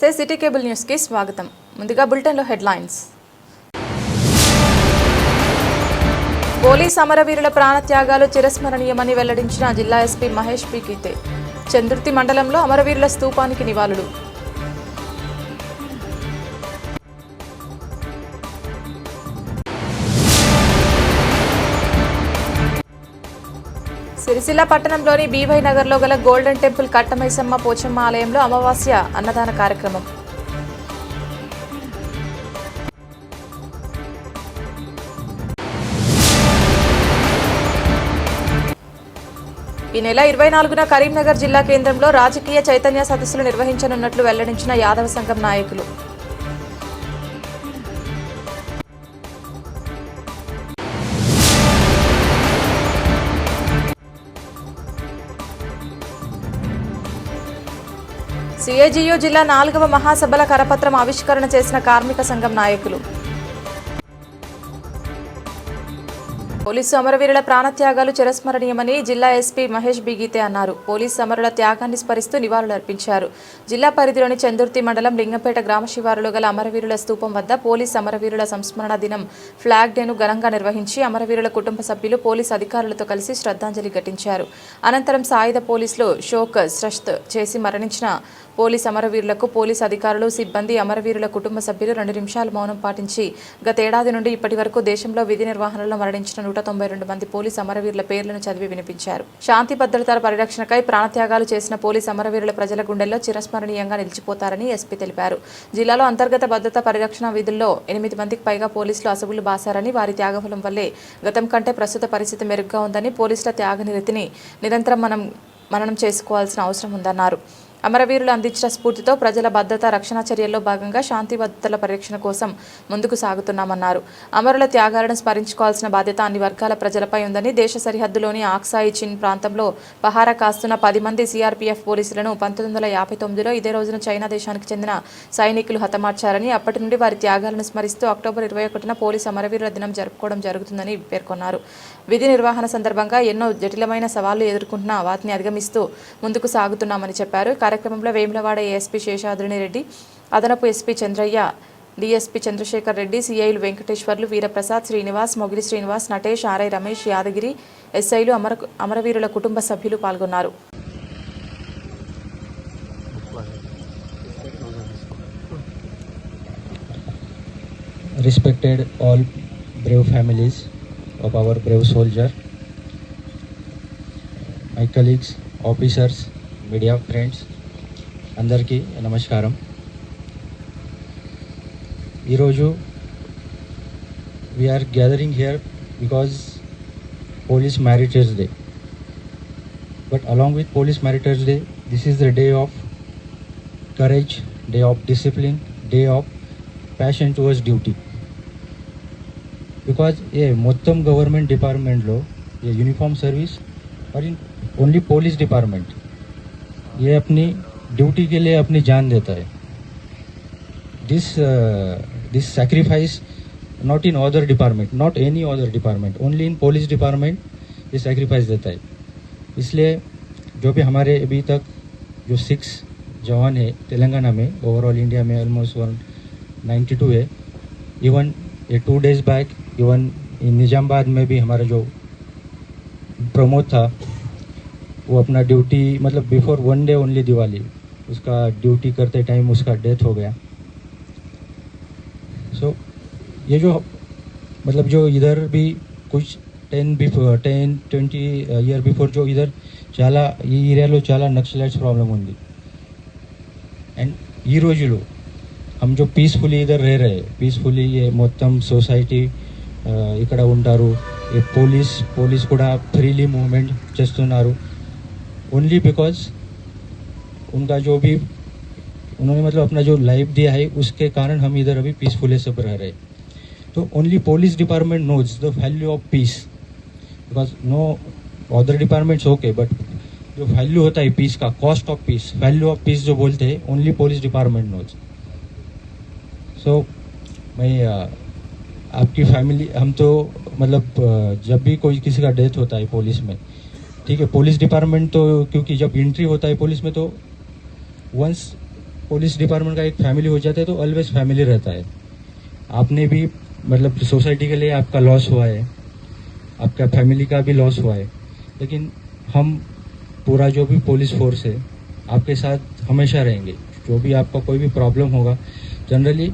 నమస్తే city cable news కి స్వాగతం. ముందుగా బులెటిన్ లో హెడ్లైన్స్. పోలీస్ అమరవీరుల ప్రాణత్యాగాలు చిరస్మరణీయమని వెల్లడించిన జిల్లా ఎస్పీ మహేష్ పి గీతే. చందుర్తి మండలంలో అమరవీరుల స్తూపానికి నివాళులు. సిరిసిల్ల పట్టణంలోని బీవై నగర్లో గల గోల్డెన్ టెంపుల్ కట్టమైసమ్మ పోచమ్మ ఆలయంలో అమావాస్య అన్నదాన కార్యక్రమం. ఈ నెల 24న కరీంనగర్ జిల్లా కేంద్రంలో రాజకీయ చైతన్య సదస్సులు నిర్వహించనున్నట్లు వెల్లడించిన యాదవ సంఘం నాయకులు. సిఐజియు జిల్లా 4వ మహాసభల కరపత్రం ఆవిష్కరణ చేసిన కార్మిక సంఘం నాయకులు. పోలీసు అమరవీరుల ప్రాణత్యాగాలు చిరస్మరణీయమని జిల్లా ఎస్పీ మహేష్ బి గీతే అన్నారు. పోలీసు అమరుల త్యాగాన్ని స్మరిస్తూ నివాళులర్పించారు. జిల్లా పరిధిలోని చందుర్తి మండలం లింగంపేట గ్రామ శివారులో గల అమరవీరుల స్తూపం వద్ద పోలీసు అమరవీరుల సంస్మరణ దినం ఫ్లాగ్ డేను ఘనంగా నిర్వహించి అమరవీరుల కుటుంబ సభ్యులు పోలీసు అధికారులతో కలిసి శ్రద్ధాంజలి ఘటించారు. అనంతరం సాయుధ పోలీసులు షోక్ శ్రష్త్ చేసి మరణించిన పోలీసు అమరవీరులకు పోలీసు అధికారులు, సిబ్బంది, అమరవీరుల కుటుంబ సభ్యులు 2 నిమిషాలు మౌనం పాటించి గతేడాది నుండి ఇప్పటి వరకు దేశంలో విధి నిర్వహణలో మరణించిన 192 మంది పోలీసు అమరవీరుల పేర్లను చదివి వినిపించారు. శాంతి భద్రతల పరిరక్షణకై ప్రాణత్యాగాలు చేసిన పోలీసు అమరవీరుల ప్రజల గుండెల్లో చిరస్మరణీయంగా నిలిచిపోతారని ఎస్పీ తెలిపారు. జిల్లాలో అంతర్గత భద్రతా పరిరక్షణ విధుల్లో 8 మందికి పైగా పోలీసులు అసువులు బాసారని, వారి త్యాగఫలం వల్లే గతం కంటే ప్రస్తుత పరిస్థితి మెరుగ్గా ఉందని, పోలీసుల త్యాగనిరతిని నిరంతరం మననం చేసుకోవాల్సిన అవసరం ఉందన్నారు. అమరవీరులు అందించిన స్ఫూర్తితో ప్రజల భద్రతా రక్షణ చర్యల్లో భాగంగా శాంతి భద్రతల పరిరక్షణ కోసం ముందుకు సాగుతున్నామన్నారు. అమరుల త్యాగాలను స్మరించుకోవాల్సిన బాధ్యత అన్ని వర్గాల ప్రజలపై ఉందని, దేశ సరిహద్దులోని ఆక్సాయి చిన్ ప్రాంతంలో పహారా కాస్తున్న 10 మంది సిఆర్పీఎఫ్ పోలీసులను 1959లో ఇదే రోజున చైనా దేశానికి చెందిన సైనికులు హతమార్చారని, అప్పటి నుండి వారి త్యాగాలను స్మరిస్తూ అక్టోబర్ 21న పోలీసు అమరవీరుల దినం జరుపుకోవడం జరుగుతుందని పేర్కొన్నారు. విధి నిర్వహణ సందర్భంగా ఎన్నో జటిలమైన సవాళ్లు ఎదుర్కొంటున్నా వాటిని అధిగమిస్తూ ముందుకు సాగుతున్నామని చెప్పారు. కార్యక్రమంలో వేములవాడ ఏఎస్పీ శేషాద్రిని రెడ్డి, అదనపు ఎస్పీ చంద్రయ్య, డీఎస్పీ చంద్రశేఖర్ రెడ్డి, సిఐలు వెంకటేశ్వర్లు, వీరప్రసాద్, శ్రీనివాస్, మొగిలి శ్రీనివాస్, నటేష్, ఆర్ఐ రమేష్, యాదగిరి, ఎస్ఐలు, అమరవీరుల కుటుంబ సభ్యులు పాల్గొన్నారు. Respected all brave families of our brave soldier, my colleagues, officers, media friends, అందరికీ నమస్కారం. ఈరోజు we are gathering here because Police Meritorious Day. But along with Police Meritorious Day, this is the day of courage, day of discipline, day of passion towards duty. Because ये మొత్తం government department लो ये uniform service और in only police department ये अपनी duty के लिए अपनी जान देता है. This sacrifice not in other department, not any other department, only in police department ये सैक्रिफाइस देता है. इसलिए जो भी हमारे अभी तक जो 6 जवान है तेलंगाना में, ओवरऑल इंडिया में ऑलमोस्ट 192 है. इवन ये 2 days बैक इवन निजामाबाद में भी हमारा जो प्रमोद था वो अपना ड्यूटी मतलब बिफोर 1 day ओनली दिवाली उसका ड्यूटी करते टाइम उसका डेथ हो गया. सो ये जो मतलब जो इधर भी कुछ 10-20 ईयर बिफोर जो इधर చాలా ఈ ఏరియాలో చాలా నక్సలైట్స్ ప్రాబ్లం ఉంది. అండ్ ఈ రోజులో हम जो पीसफुली इधर रह रहे पीसफुली ये మొత్తం సొసైటీ ఇక్కడ ఉంటారు. ये పోలీస్ కూడా ఫ్రీली मूवमेंट చేస్తున్నారు. ओनली बिकॉज उनका जो भी उन्होंने मतलब अपना जो लाइफ दिया है उसके कारण हम इधर अभी पीसफुली सब रह रहे. तो only police department knows the value of peace, because no other departments okay, but जो वैल्यू होता है पीस का, cost of peace, value of peace जो बोलते हैं only police department knows. So मैं आपकी फैमिली हम तो मतलब जब भी कोई किसी का डेथ होता है पुलिस में, ठीक है, पुलिस डिपार्टमेंट तो क्योंकि जब एंट्री होता है पुलिस में तो वंस पुलिस डिपार्टमेंट का एक फैमिली हो जाता है तो ऑलवेज फैमिली रहता है। आपने भी मतलब सोसाइटी के लिए आपका लॉस हुआ है, आपका फैमिली का भी लॉस हुआ है, लेकिन हम पूरा जो भी पुलिस फोर्स है आपके साथ हमेशा रहेंगे। जो भी आपका कोई भी ప్రాబ్లం होगा, జనరలీ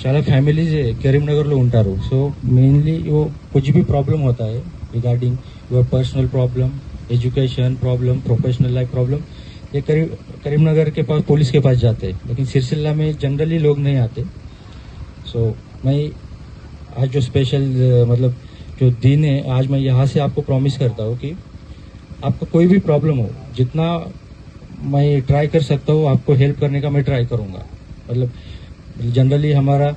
చాలా ఫ్యామిలీస్ కరీంనగర్లో ఉంటారు। సో మెయిన్లీ वो कुछ भी प्रॉब्लम होता है regarding your personal problem, education problem, professional life problem, ये करीमनगर के पास पुलिस के पास जाते हैं, लेकिन सिरसिल्ला में जनरली लोग नहीं आते। सो मैं आज जो स्पेशल मतलब जो दिन है, आज मैं यहाँ से आपको प्रॉमिस करता हूँ कि आपका कोई भी प्रॉब्लम हो, जितना मैं ट्राई कर सकता हूँ आपको हेल्प करने का मैं ट्राई करूँगा। मतलब जनरली हमारा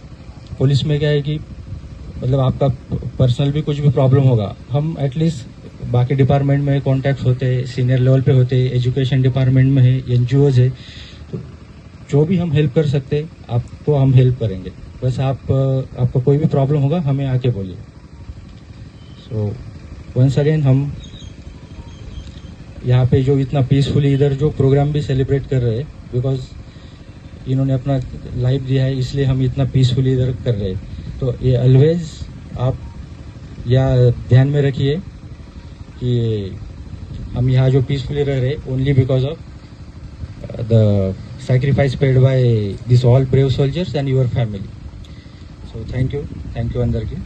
पुलिस में क्या है कि मतलब आपका पर्सनल भी कुछ भी प्रॉब्लम होगा, हम एटलीस्ट बाकी डिपार्टमेंट में कॉन्टैक्ट्स होते हैं, सीनियर लेवल पे होते हैं, एजुकेशन डिपार्टमेंट में है, एनजीओज है, तो जो भी हम हेल्प कर सकते हैं आपको हम हेल्प करेंगे। बस आपको कोई भी प्रॉब्लम होगा हमें आके बोलिए। सो वंस अगेन हम यहाँ पे जो इतना पीसफुली इधर जो प्रोग्राम भी सेलिब्रेट कर रहे हैं, बिकॉज इन्होंने अपना लाइफ दिया है इसलिए हम इतना पीसफुली इधर कर रहे हैं। तो ये ऑलवेज आप या ध्यान में रखिए कि हम यहाँ जो पीसफुली रह रहे only because of the sacrifice paid by these all brave soldiers and your family. So thank you అందరికీ।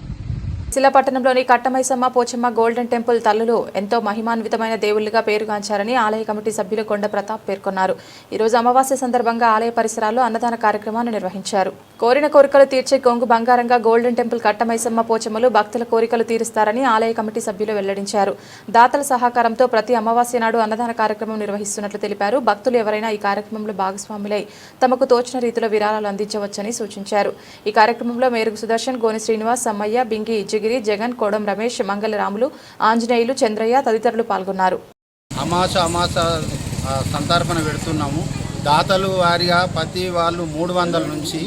సిరిసిల్ల పట్టణంలోని కట్టమైసమ్మ పోచమ్మ గోల్డెన్ టెంపుల్ తల్లులు ఎంతో మహిమాన్వితమైన దేవుళ్లుగా పేరుగాంచారని ఆలయ కమిటీ సభ్యులు కొండ ప్రతాప్ పేర్కొన్నారు। ఈ రోజు అమావాస్య సందర్భంగా ఆలయ పరిసరాల్లో అన్నదాన కార్యక్రమాన్ని నిర్వహించారు। కోరిన కోరికలు తీర్చే కొంగు బంగారంగా గోల్డెన్ టెంపుల్ కట్టమైసమ్మ పోచమ్మలు భక్తుల కోరికలు తీరుస్తారని ఆలయ కమిటీ సభ్యులు వెల్లడించారు। దాతల సహకారంతో ప్రతి అమావాస్య నాడు అన్నదాన కార్యక్రమం నిర్వహిస్తున్నట్లు తెలిపారు। భక్తులు ఎవరైనా ఈ కార్యక్రమంలో భాగస్వాములై తమకు తోచిన రీతిలో విరాళాలు అందించవచ్చని సూచించారు। ఈ కార్యక్రమంలో మేరుగు సుదర్శన్, గోని శ్రీనివాస్, సమ్మయ్య, బింగి గిరి, జగన్, కోడం రమేష్, మంగళరాములు, ఆంజనేయులు, చంద్రయ్య తదితరులు పాల్గొన్నారు। అమాస సంతర్పణ పెడుతున్నాము। దాతలు వారిగా ప్రతి వాళ్ళు 300 నుంచి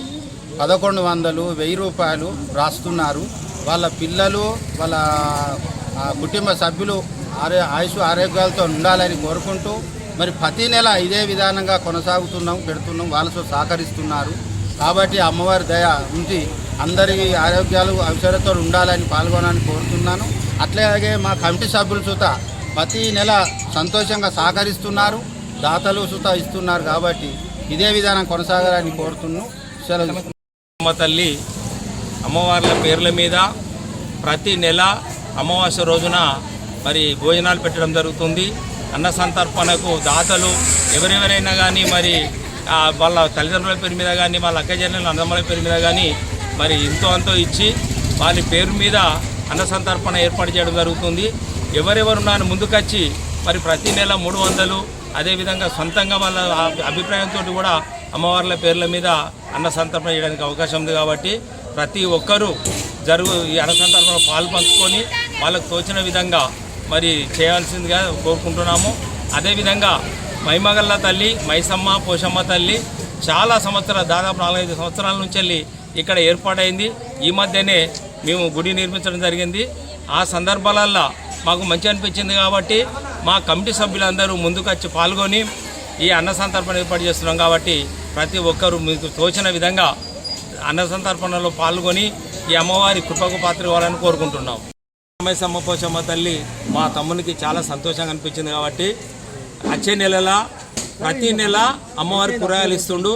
1100, 1000 రూపాయలు రాస్తున్నారు। వాళ్ళ పిల్లలు వాళ్ళ కుటుంబ సభ్యులు ఆయుష్ ఆరోగ్యాలతో ఉండాలని కోరుకుంటూ మరి ప్రతి నెల ఇదే విధానంగా పెడుతున్నాం। వాళ్ళతో సహకరిస్తున్నారు కాబట్టి అమ్మవారి దయ ఉండి అందరి ఆరోగ్యాలు అవసరతో ఉండాలని పాల్గొనాలని కోరుతున్నాను। అట్లాగే మా కమిటీ సభ్యులు సుత ప్రతి నెల సంతోషంగా సహకరిస్తున్నారు, దాతలు సుత ఇస్తున్నారు కాబట్టి ఇదే విధానం కొనసాగాలని కోరుతున్నాను। అమ్మ తల్లి అమ్మవార్ల పేర్ల మీద ప్రతి నెల అమావాస్య రోజున మరి భోజనాలు పెట్టడం జరుగుతుంది। అన్న సంతర్పణకు దాతలు ఎవరెవరైనా కానీ మరి వాళ్ళ తల్లిదండ్రుల పేరు మీద కానీ వాళ్ళ అక్కచెల్లెళ్ళ అన్నదమ్ముల పేరు మీద కానీ మరి ఇంతో అంతో ఇచ్చి వాళ్ళ పేరు మీద అన్న సంతర్పణ ఏర్పాటు చేయడం జరుగుతుంది। ఎవరెవరున్నాను ముందుకొచ్చి మరి ప్రతి నెల 300, అదేవిధంగా సొంతంగా వాళ్ళ అభిప్రాయంతో కూడా అమ్మవార్ల పేర్ల మీద అన్న సంతర్పణ చేయడానికి అవకాశం ఉంది కాబట్టి ప్రతి ఒక్కరూ ఈ అన్న సంతర్పణ పాలు పంచుకొని వాళ్ళకు తోచిన విధంగా మరి చేయాల్సిందిగా కోరుకుంటున్నాము। అదేవిధంగా మైమగల్ల తల్లి మైసమ్మ పోషమ్మ తల్లి చాలా సంవత్సరాలు దాదాపు 4-5 సంవత్సరాల నుంచి వెళ్ళి ఇక్కడ ఏర్పాటైంది। ఈ మధ్యనే మేము గుడి నిర్మించడం జరిగింది। ఆ సందర్భాలల్లో మాకు మంచి అనిపించింది కాబట్టి మా కమిటీ సభ్యులందరూ ముందుకు వచ్చి పాల్గొని ఈ అన్న సంతర్పణ ఏర్పాటు చేస్తున్నాం కాబట్టి ప్రతి ఒక్కరూ మీకు తోచిన విధంగా అన్న సంతర్పణలో పాల్గొని ఈ అమ్మవారి కృపకు పాత్ర కావాలని కోరుకుంటున్నాం। మైసమ్మ పోషమ్మ తల్లి మా తమ్మునికి చాలా సంతోషంగా అనిపించింది కాబట్టి వచ్చే నెలలా ప్రతి నెల అమ్మవారి కూరగాయలు ఇస్తుండు।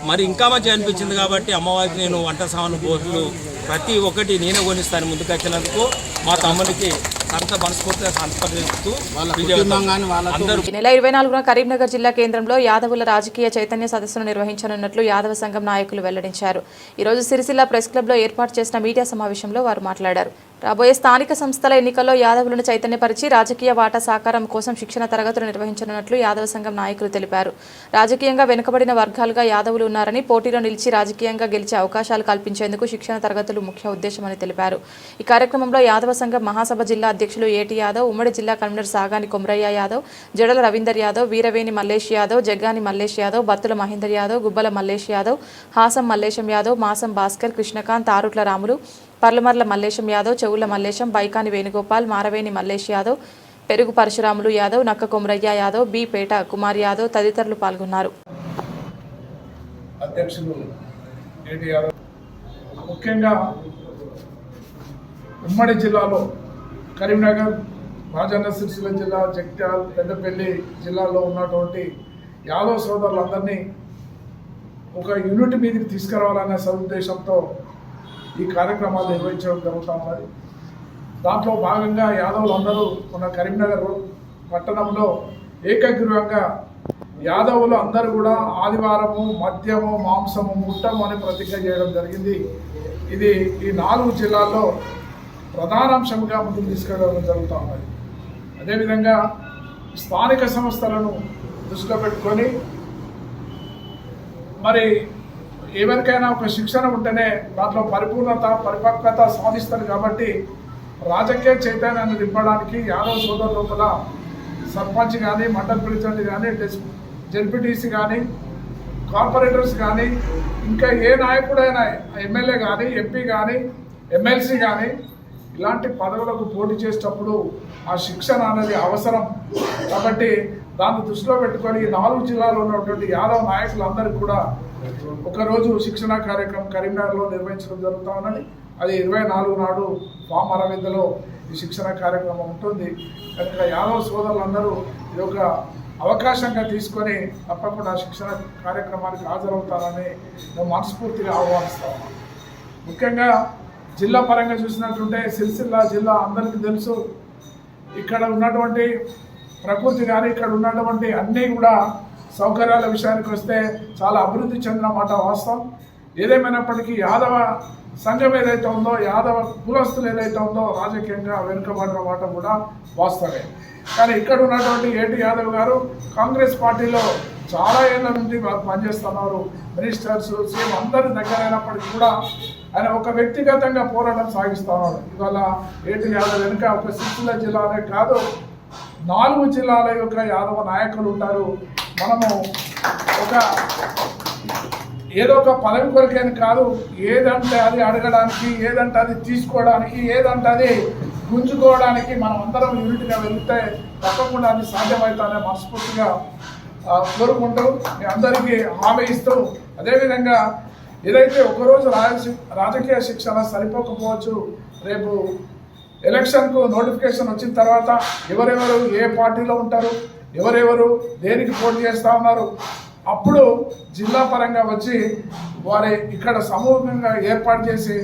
మరి ఇంకా మంచిగా అనిపించింది కాబట్టి అమ్మవారికి నేను వంట సామాను బోట్లు ప్రతి ఒక్కటి నేనే కొనిస్తాను ముందుకు వచ్చినందుకు మా తమ్మునికి అంత మనస్ఫూర్తిగా సంతోషిస్తూ ఈ నెల 24న కరీంనగర్ జిల్లా కేంద్రంలో యాదవుల రాజకీయ చైతన్య సదస్సును నిర్వహించనున్నట్లు యాదవ సంఘం నాయకులు వెల్లడించారు। ఈ రోజు సిరిసిల్ల ప్రెస్ క్లబ్లో ఏర్పాటు చేసిన మీడియా సమావేశంలో వారు మాట్లాడారు। రాబోయే స్థానిక సంస్థల ఎన్నికల్లో యాదవులను చైతన్యపరిచి రాజకీయ వాటా సాకారం కోసం శిక్షణ తరగతులు నిర్వహించనున్నట్లు యాదవ సంఘం నాయకులు తెలిపారు। రాజకీయంగా వెనుకబడిన వర్గాలుగా యాదవులు ఉన్నారని పోటీలో నిలిచి రాజకీయంగా గెలిచే అవకాశాలు కల్పించేందుకు శిక్షణ తరగతులు ముఖ్య ఉద్దేశమని తెలిపారు। ఈ కార్యక్రమంలో యాదవ సంఘం మహాసభ జిల్లా అధ్యక్షులు ఏటి యాదవ్, ఉమ్మడి జిల్లా కన్వీనర్ సాగాని కొమరయ్య యాదవ్, జడల రవీందర్ యాదవ్, వీరవేణి మల్లేష్ యాదవ్, జగ్గాని మల్లేష్ యాదవ్, బత్తుల మహేందర్ యాదవ్, గుబ్బల మల్లేష్ యాదవ్, హాసం మల్లేశం యాదవ్, మాసం భాస్కర్, కృష్ణకాంత్, ఆరుట్ల రాములు, పర్లమర్ల మల్లేశం యాదవ్, చెవుల మల్లేశం, బైకాని వేణుగోపాల్, మారవేణి మల్లేష్ యాదవ్, పెరుగు పరశురాములు యాదవ్, నక్క కొమరయ్య యాదవ్, బి పేట కుమార్ యాదవ్ తదితరులు పాల్గొన్నారు। అధ్యక్షులు ఏటి యాదవ్. ముఖ్యంగా ఉమ్మడి జిల్లాలో కరీంనగర్, రాజన్న సిరిసిల్ల జిల్లా, జగిత్యాల, పెద్దపల్లి జిల్లాలో ఉన్నటువంటి యాదవ్ సోదరులందరినీ ఒక యూనిట్ మీదకి తీసుకురావాలనే సదుద్దేశంతో ఈ కార్యక్రమాలు నిర్వహించడం జరుగుతూ ఉన్నది. దాంట్లో భాగంగా యాదవులందరూ మన కరీంనగర్ పట్టణంలో ఏకగ్రీవంగా యాదవులు అందరూ కూడా ఆదివారము మద్యము మాంసము ముట్టము అని ప్రతిజ్ఞ చేయడం జరిగింది. ఇది ఈ 4 జిల్లాల్లో ప్రధాన అంశంగా ముందుకు తీసుకెళ్ళడం జరుగుతూ ఉన్నది. అదేవిధంగా స్థానిక సంస్థలను దృష్టిలో పెట్టుకొని మరి ఎవరికైనా ఒక శిక్షణ ఉంటేనే దాంట్లో పరిపక్వత సాధిస్తారు. కాబట్టి రాజకీయ చైతన్యాన్ని నింపడానికి యాదవ్ సోదరు లోపల సర్పంచ్ కానీ, మండల ప్రెసిడెంట్ కానీ, జెడ్పీటీసీ కానీ, కార్పొరేటర్స్ కానీ, ఇంకా ఏ నాయకుడైనా ఎమ్మెల్యే కానీ, ఎంపీ కానీ, ఎమ్మెల్సీ కానీ ఇలాంటి పదవులకు పోటీ చేసేటప్పుడు ఆ శిక్షణ అనేది అవసరం. కాబట్టి దాన్ని దృష్టిలో పెట్టుకొని 4 జిల్లాలో ఉన్నటువంటి యాదవ్ నాయకులందరికీ కూడా ఒకరోజు శిక్షణ కార్యక్రమం కరీంనగర్లో నిర్వహించడం జరుగుతూ ఉన్నది. అది 24 నాడు ఫామ్ 60లో ఈ శిక్షణ కార్యక్రమం ఉంటుంది. కనుక యాదవ్ సోదరులందరూ ఇది ఒక అవకాశంగా తీసుకొని తప్పకుండా శిక్షణ కార్యక్రమానికి హాజరవుతారని మేము మనస్ఫూర్తిగా ఆహ్వానిస్తాము. ముఖ్యంగా జిల్లా పరంగా చూసినట్టుంటే సిరిసిల్ల జిల్లా అందరికీ తెలుసు. ఇక్కడ ఉన్నటువంటి ప్రకృతి కానీ, ఇక్కడ ఉన్నటువంటి అన్నీ కూడా సౌకర్యాల విషయానికి వస్తే చాలా అభివృద్ధి చెందిన మాట వాస్తవం. ఏదేమైనప్పటికీ యాదవ సంఘం ఏదైతే ఉందో, యాదవ కులస్తులు ఏదైతే ఉందో రాజకీయంగా వెనుకబడిన మాట కూడా వాస్తవమే. కానీ ఇక్కడ ఉన్నటువంటి ఏటి యాదవ్ గారు కాంగ్రెస్ పార్టీలో చాలా ఏళ్ళ నుండి వారు పనిచేస్తున్నారు. మినిస్టర్స్, సీఎం అందరి దగ్గర అయినప్పటికీ కూడా ఆయన ఒక వ్యక్తిగతంగా పోరాటం సాగిస్తున్నారు. ఇవాళ ఏటి యాదవ్ వెనుక ఒక సిరిసిల్ల జిల్లానే కాదు 4 జిల్లాల యొక్క యాదవ నాయకులు ఉంటారు. మనము ఏదో ఒక పదవి కొరకేని కాదు, ఏదంటే అది అడగడానికి, ఏదంటే అది తీసుకోవడానికి, ఏదంటే అది గుంజుకోవడానికి మనం అందరం యూనిట్గా వెళ్తే తప్పకుండా అది సాధ్యమవుతానే మనస్ఫూర్తిగా కోరుకుంటూ మీ అందరికీ హామీ ఇస్తూ, అదేవిధంగా ఏదైతే ఒకరోజు రాజకీయ శిక్షణ సరిపోకపోవచ్చు, రేపు ఎలక్షన్కు నోటిఫికేషన్ వచ్చిన తర్వాత ఎవరెవరు ఏ పార్టీలో ఉంటారు, ఎవరెవరు దేనికి పోటీ చేస్తూ ఉన్నారు, అప్పుడు జిల్లా పరంగా వచ్చి వారి ఇక్కడ సమూహంగా ఏర్పాటు చేసి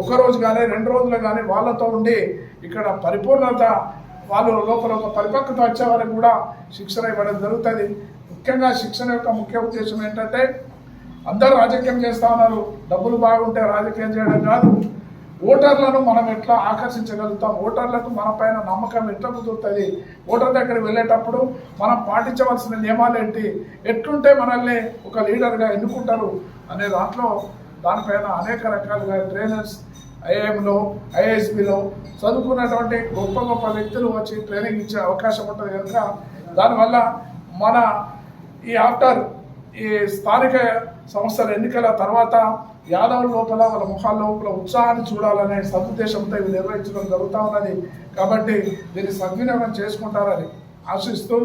ఒకరోజు కానీ 2 రోజులు కానీ వాళ్ళతో ఉండి ఇక్కడ పరిపూర్ణత వాళ్ళు లోపల ఒక పరిపక్వత వచ్చే వారికి కూడా శిక్షణ ఇవ్వడం జరుగుతుంది. ముఖ్యంగా శిక్షణ యొక్క ముఖ్య ఉద్దేశం ఏంటంటే అందరూ రాజకీయం చేస్తూ ఉన్నారు, డబ్బులు బాగుంటే రాజకీయం చేయడం కాదు, ఓటర్లను మనం ఎట్లా ఆకర్షించగలుగుతాం, ఓటర్లకు మన పైన నమ్మకం ఎట్లా కుదురుతుంది, ఓటర్ దగ్గరికి వెళ్ళేటప్పుడు మనం పాటించవలసిన నియమాలు ఏంటి, ఎట్లుంటే మనల్ని ఒక లీడర్గా ఎన్నుకుంటారు అనే దానిపైన అనేక రకాలుగా ట్రైనర్స్ ఐఐఎంలో, ఐఐఎస్బిలో చదువుకున్నటువంటి గొప్ప వ్యక్తులు వచ్చి ట్రైనింగ్ ఇచ్చే అవకాశం ఉంటుంది. కనుక దానివల్ల మన ఈ స్థానిక సంస్థల ఎన్నికల తర్వాత యాదవ్ లోపల వాళ్ళ ముఖాల లోపల ఉత్సాహాన్ని చూడాలనే సదుద్దేశంతో ఇవి నిర్వహించడం జరుగుతూ ఉన్నది. కాబట్టి దీన్ని సద్వినియోగం చేసుకుంటారని ఆశిస్తూ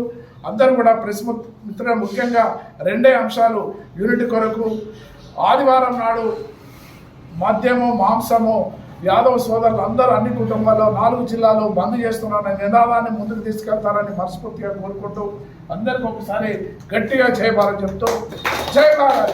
అందరూ కూడా ప్రెస్ మిత్రులు ముఖ్యంగా 2 అంశాలు యూనిట్ కొరకు ఆదివారం నాడు మద్యము మాంసము యాదవ్ సోదరులు అందరూ అన్ని కుటుంబాల్లో 4 జిల్లాలో బంద్ చేస్తున్నారనే నినాదాన్ని ముందుకు తీసుకెళ్తారని మనస్ఫూర్తిగా కోరుకుంటూ అందరికీ ఒకసారి గట్టిగా చేయబారని చెప్తూ జై భారత్.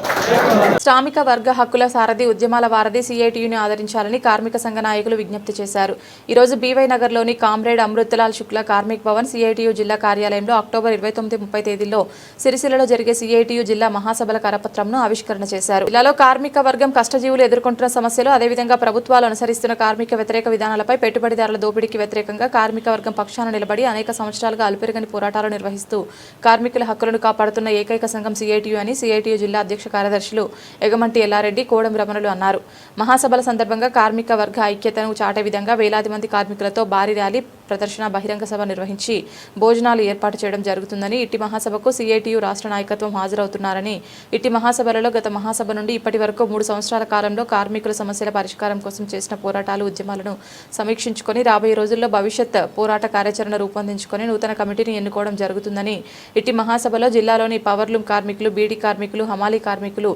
శ్రామిక వర్గ హక్కుల సారథి ఉద్యమాల వారధి సిఐటియుని ఆదరించాలని కార్మిక సంఘ నాయకులు విజ్ఞప్తి చేశారు. ఈరోజు బీవై నగర్లోని comrade Amritlal Shukla karmic Bhavan CITU జిల్లా కార్యాలయంలో అక్టోబర్ 29-30 తేదీల్లో సిరిసిల్లలో జరిగే సిఐటియు జిల్లా మహాసభల కరపత్రంను ఆవిష్కరణ చేశారు. జిల్లాలో కార్మిక వర్గం కష్టజీవులు ఎదుర్కొంటున్న సమస్యలు, అదేవిధంగా ప్రభుత్వాలు అనుసరిస్తున్న కార్మిక వ్యతిరేక విధానాలపై, పెట్టుబడిదారుల దోపిడీకి వ్యతిరేకంగా కార్మిక వర్గం పక్షాన నిలబడి అనేక సంవత్సరాలుగా అలుపెరగని పోరాటాలు నిర్వహిస్తూ కార్మికుల హక్కులను కాపాడుతున్న ఏకైక సంఘం సిఐటియు అని సిఐటియు జిల్లా అధ్యక్ష కార్యదర్శులు ఎగమంటి ఎల్లారెడ్డి, కోడం రమణులు అన్నారు. మహాసభల సందర్భంగా కార్మిక వర్గ ఐక్యతను చాటే విధంగా వేలాది మంది కార్మికులతో భారీ ర్యాలీ, ప్రదర్శన, బహిరంగ సభ నిర్వహించి భోజనాలు ఏర్పాటు చేయడం జరుగుతుందని, ఇట్టి మహాసభకు సిఐటియు రాష్ట్ర నాయకత్వం హాజరవుతున్నారని, ఇట్టి మహాసభలలో గత మహాసభ నుండి ఇప్పటి వరకు 3 సంవత్సరాల కాలంలో కార్మికుల సమస్యల పరిష్కారం కోసం చేసిన పోరాటాలు, ఉద్యమాలను సమీక్షించుకొని రాబోయే రోజుల్లో భవిష్యత్ పోరాట కార్యాచరణ రూపొందించుకొని నూతన కమిటీని ఎన్నుకోవడం జరుగుతుందని, ఇట్టి మహాసభలో జిల్లాలోని పవర్లూమ్ కార్మికులు, బీడీ కార్మికులు, హమాలీ కార్మికులు,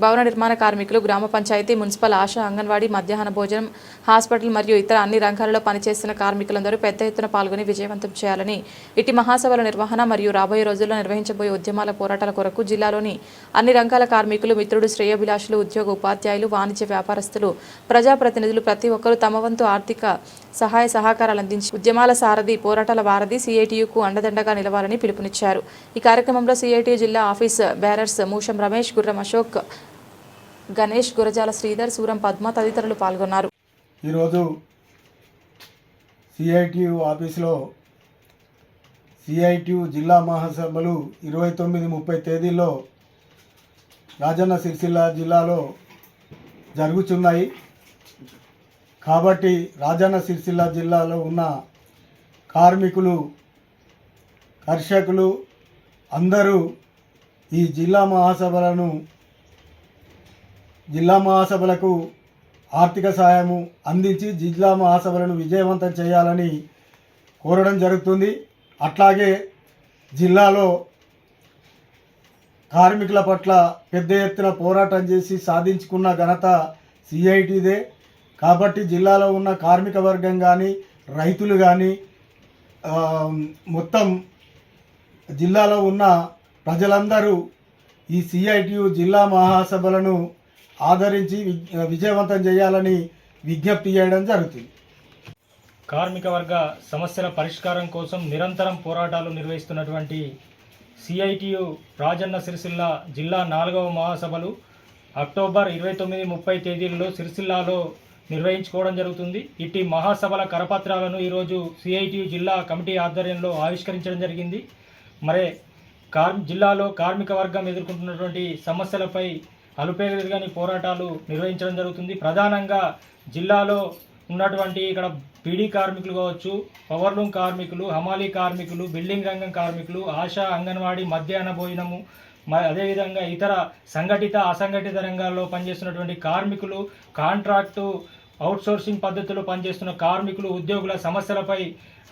భవన నిర్మాణ కార్మికులు, గ్రామ పంచాయతీ, మున్సిపల్, ఆశా, అంగన్వాడీ, మధ్యాహ్న భోజనం, హాస్పిటల్ మరియు ఇతర అన్ని రంగాలలో పనిచేస్తున్న కార్మికులందరూ పెద్ద ఎత్తున పాల్గొని విజయవంతం చేయాలని, ఇటు మహాసభల నిర్వహణ మరియు రాబోయే రోజుల్లో నిర్వహించబోయే ఉద్యమాల పోరాటాల కొరకు జిల్లాలోని అన్ని రంగాల కార్మికులు, మిత్రుడు, శ్రేయోభిలాషులు, ఉద్యోగ ఉపాధ్యాయులు, వాణిజ్య వ్యాపారస్తులు, ప్రజాప్రతినిధులు ప్రతి ఒక్కరూ తమ వంతు ఆర్థిక సహాయ సహకారాలు అందించి ఉద్యమాల సారథి, పోరాటాల వారధి సిఐటియుకు అండదండగా నిలవాలని పిలుపునిచ్చారు. ఈ కార్యక్రమంలో సిఐటియు జిల్లా ఆఫీస్ బేరర్స్ మూషం రమేష్, గుర్రం అశోక్, గణేష్, గురజాల శ్రీధర్, సూరం పద్మ తదితరులు పాల్గొన్నారు. ఈరోజు సిఐటియు ఆఫీసులో సిఐటియు జిల్లా మహాసభలు 29-30 తేదీల్లో రాజన్న సిరిసిల్ల జిల్లాలో జరుగుతున్నాయి. కాబట్టి రాజన్న సిరిసిల్ల జిల్లాలో ఉన్న కార్మికులు, కర్షకులు అందరూ ఈ జిల్లా మహాసభలకు ఆర్థిక సహాయము అందించి జిల్లా మహాసభలను విజయవంతం చేయాలని కోరడం జరుగుతుంది. అట్లాగే జిల్లాలో కార్మికుల పట్ల పెద్ద ఎత్తున పోరాటం చేసి సాధించుకున్న ఘనత సిఐటిదే. కాబట్టి జిల్లాలో ఉన్న కార్మిక వర్గం కానీ, రైతులు కానీ, మొత్తం జిల్లాలో ఉన్న ప్రజలందరూ ఈ సిఐటియు జిల్లా మహాసభలను ఆదరించి విజయవంతం చేయాలని విజ్ఞప్తి చేయడం జరుగుతుంది. కార్మిక వర్గ సమస్యల పరిష్కారం కోసం నిరంతరం పోరాటాలు నిర్వహిస్తున్నటువంటి సిఐటియు రాజన్న సిరిసిల్ల జిల్లా 4వ మహాసభలు అక్టోబర్ 29-30 తేదీల్లో సిరిసిల్లాలో నిర్వహించుకోవడం జరుగుతుంది. ఇట్టి మహాసభల కరపత్రాలను ఈరోజు సిఐటియు జిల్లా కమిటీ ఆధ్వర్యంలో ఆవిష్కరించడం జరిగింది. మరే జిల్లాలో కార్మిక వర్గం ఎదుర్కొంటున్నటువంటి సమస్యలపై అలుపేరుగాని పోరాటాలు నిర్వహించడం జరుగుతుంది. ప్రధానంగా జిల్లాలో ఉన్నటువంటి ఇక్కడ పీడీ కార్మికులు కావచ్చు, పవర్లూమ్ కార్మికులు, హమాలీ కార్మికులు, బిల్డింగ్ రంగం కార్మికులు, ఆశా, అంగన్వాడీ, మధ్యాహ్న భోజనము, అదేవిధంగా ఇతర సంఘటిత, అసంఘటిత రంగాల్లో పనిచేస్తున్నటువంటి కార్మికులు, కాంట్రాక్టు, అవుట్సోర్సింగ్ పద్ధతిలో పనిచేస్తున్న కార్మికులు, ఉద్యోగుల సమస్యలపై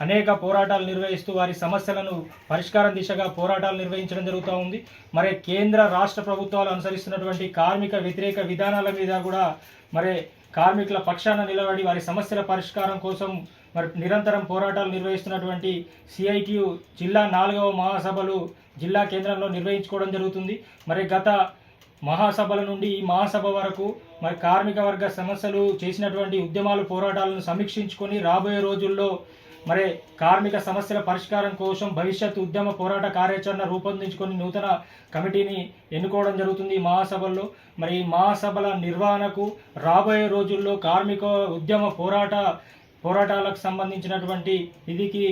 అనేక పోరాటాలు నిర్వహిస్తూ వారి సమస్యలను పరిష్కారం దిశగా పోరాటాలు నిర్వహించడం జరుగుతూ ఉంది. మరి కేంద్ర రాష్ట్ర ప్రభుత్వాలు అనుసరిస్తున్నటువంటి కార్మిక వ్యతిరేక విధానాల మీద కూడా మరి కార్మికుల పక్షాన నిలబడి వారి సమస్యల పరిష్కారం కోసం మరి నిరంతరం పోరాటాలు నిర్వహిస్తున్నటువంటి సిఐటియు జిల్లా 4వ మహాసభలు జిల్లా కేంద్రంలో నిర్వహించుకోవడం జరుగుతుంది. మరి గత మహాసభల నుండి ఈ మహాసభ వరకు మరి కార్మిక వర్గ సమస్యలు చేసినటువంటి ఉద్యమాలు, పోరాటాలను సమీక్షించుకొని రాబోయే రోజుల్లో మరి కార్మిక సమస్యల పరిష్కారం కోసం భవిష్యత్ ఉద్యమ పోరాట కార్యాచరణ రూపొందించుకొని నూతన కమిటీని ఎన్నుకోవడం జరుగుతుంది ఈ మహాసభల్లో. మరి ఈ మహాసభల నిర్వహణకు రాబోయే రోజుల్లో కార్మిక ఉద్యమ పోరాటాలకు సంబంధించినటువంటి ఇదికి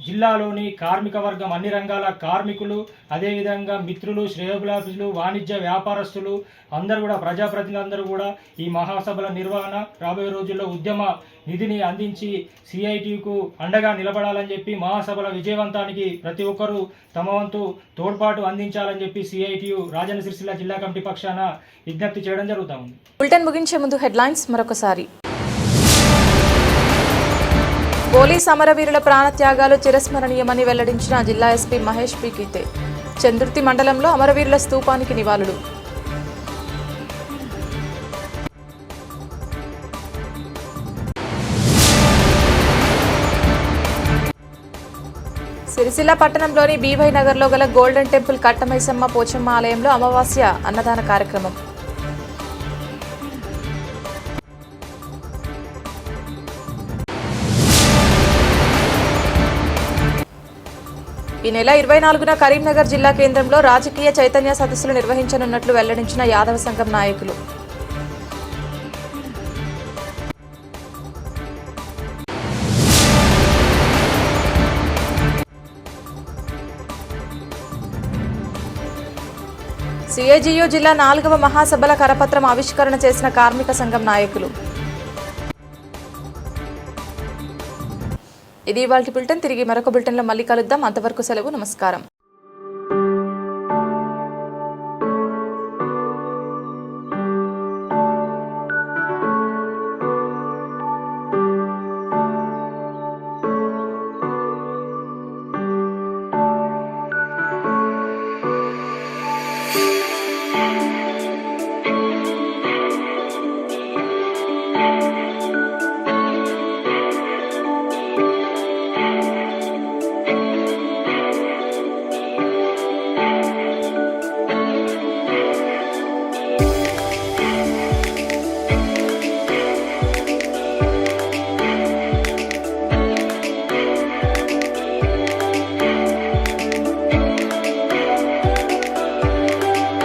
జిల్లాలోని కార్మిక వర్గం, అన్ని రంగాల కార్మికులు, అదేవిధంగా మిత్రులు, శ్రేయోభిలాషులు, వాణిజ్య వ్యాపారస్తులు అందరూ కూడా, ప్రజాప్రతినిధులందరూ కూడా ఈ మహాసభల నిర్వహణ, రాబోయే రోజుల్లో ఉద్యమ నిధిని అందించి సిఐటియుకు అండగా నిలబడాలని చెప్పి, మహాసభల విజయవంతానికి ప్రతి ఒక్కరూ తమ వంతు తోడ్పాటు అందించాలని చెప్పి సిఐటియు రాజన్న సిరిసిల్ల జిల్లా కమిటీ పక్షాన విజ్ఞప్తి చేయడం జరుగుతూ ఉంది. బులెటిన్ ముగించే ముందు హెడ్లైన్స్ మరొకసారి. పోలీస్ అమరవీరుల ప్రాణత్యాగాలు చిరస్మరణీయమని వెల్లడించిన జిల్లా ఎస్పీ మహేష్ బి గీతే. చందుర్తి మండలంలో అమరవీరుల స్తూపానికి నివాళులు. సిరిసిల్ల పట్టణంలోని బీవై నగర్లో గల గోల్డెన్ టెంపుల్ కట్టమైసమ్మ పోచమ్మ ఆలయంలో అమావాస్య అన్నదాన కార్యక్రమం. ఈ నెల 24న కరీంనగర్ జిల్లా కేంద్రంలో రాజకీయ చైతన్య సదస్సులు నిర్వహించనున్నట్లు వెల్లడించిన యాదవ సంఘం నాయకులు. సిఐటియు జిల్లా 4వ మహాసభల కరపత్రం ఆవిష్కరణ చేసిన కార్మిక సంఘం నాయకులు. ఇది ఇవాల్టి బులెటిన్. తిరిగి మరొక బులెటిన్లో మళ్ళీ కలుద్దాం. అంతవరకు సెలవు. నమస్కారం.